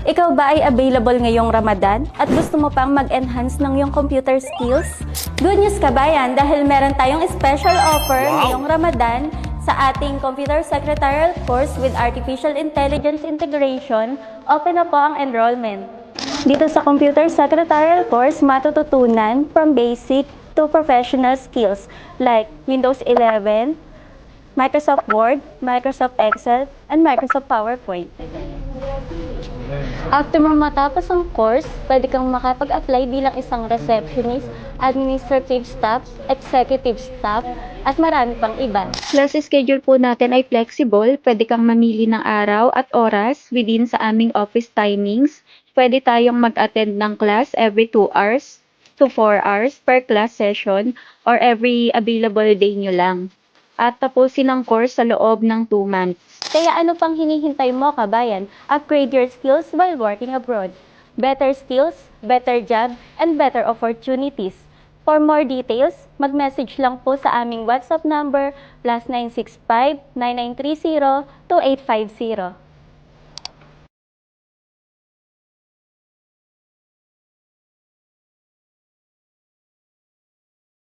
Ikaw ba ay available ngayong Ramadan at gusto mo pang mag-enhance ng iyong computer skills? Good news kabayan dahil meron tayong special offer ngayong Ramadan sa ating Computer Secretarial course with Artificial Intelligence Integration. Open na po ang enrollment. Dito sa Computer Secretarial course, matututunan from basic to professional skills like Windows 11, Microsoft Word, Microsoft Excel, and Microsoft PowerPoint. After mo matapos ang course, pwede kang makapag-apply bilang isang receptionist, administrative staff, executive staff, at marami pang iba. Class schedule po natin ay flexible. Pwede kang mamili ng araw at oras within sa aming office timings. Pwede tayong mag-attend ng class every 2 hours to 4 hours per class session or every available day nyo lang. At tapusin ang course sa loob ng 2 months. Kaya ano pang hinihintay mo, kabayan? Upgrade your skills while working abroad. Better skills, better job, and better opportunities. For more details, mag-message lang po sa aming WhatsApp number +965 9930 2850.